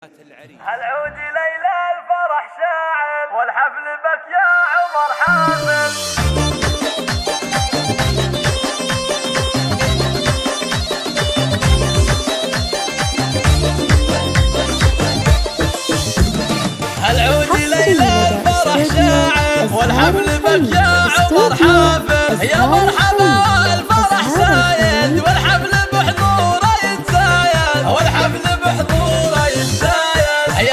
هالعود ليلة الفرح شاعل والحفل بك يا عمر حافل. هالعود ليلة الفرح شاعل والحفل بك يا عمر حافل. يا مرحبا والفرح سايد والحفل بحضوره يتزايد والحفل بحضوره يتزايد.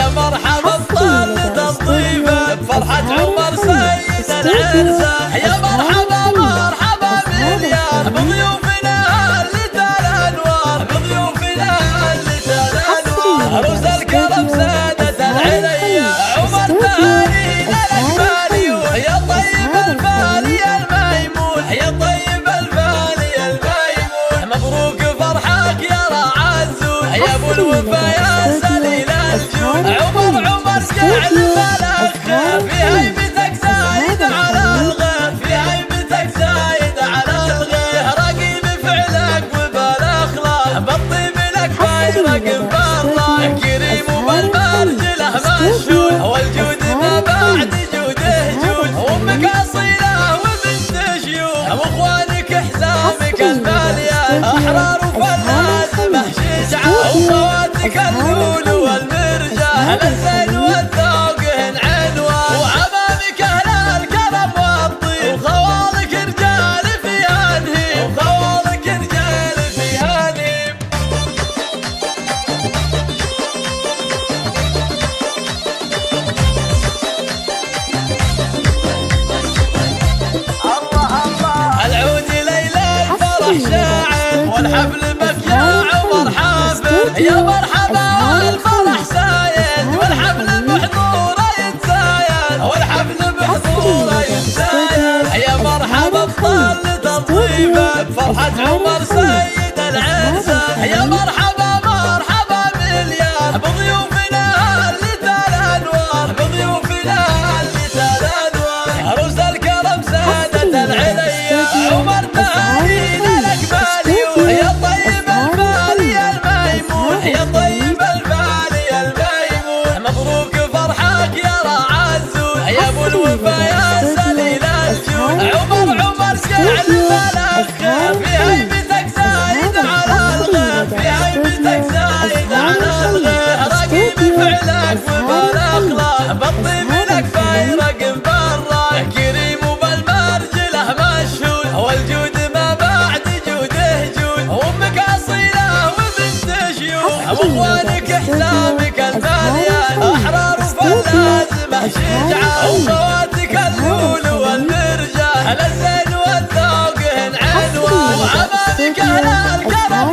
يا مرحبا الطلة الضيفة بفرحة عمر سيد العرسة. يا مرحبا مرحبا مليان بضيوفنا اللي تال انوار بضيوفنا اللي تال انوار. عروس الكرم سادة العليا عمر تهانينا الاكمالي. يا طيب الفالي الميمون يا طيب الفالي الميمون. مبروك فرحك يا راعي الزون يا ابو الوفا يا سليل الجود. عمر جعل ملك في هيبتك زايد على الغير في هيبتك زايد على الغير. رقيب فعلك وبالاخلاق بالطيب لك بايرق مبرق. كريم وبالمرجله مشهود والجود ما بعد جوده جود. وامك اصيله وبنت شيوخ واخوانك حزامك المليان احرار وفلازمه شجعان. وخواتك اللول والمرجان الزين والذوقهن عنوان. وعمامك اهل الكرم والطيب وخوالك رجال فيها نهيب وخوالك رجال فيها نهيب. الله الله العود ليلة الفرح شاعل والحفل بك يا عمر حافل. يا مرحبا والفرح سايد والحفل بحضوره يتزايد والحفل بحضوره يتزايد. يا مرحبا بطلة الضيفة بفرحة عمر سيد العرسة. يا مرحبا مرحبا مليان بضيوفنا اللي تال انوار بضيوفنا اللي تال انوار. عروس الكرم سادة العليا عمر تهانينا الاكمالي. يا طيب الفالي الميمون يا طيب الفالي الميمون. مبروك فرحك يا راعي الزود يا ابو الوفا يا سليل الجود. عمر جعل ملك في هيبتك زايد على الغير في هيبتك زايد على الغير. رقيب فعلك وبالاخلاق بالطيب لك بايرق مبرق. كريم وبالمرجله مشهود والجود ما بعد جوده جود. وامك اصيله وبنت شيوخ واخوانك حسابك المليان احرار وفلازمه شجعان. وخواتك اللول والمرجان الزين والذوقهن عنوان. وعمامك اهل الكرم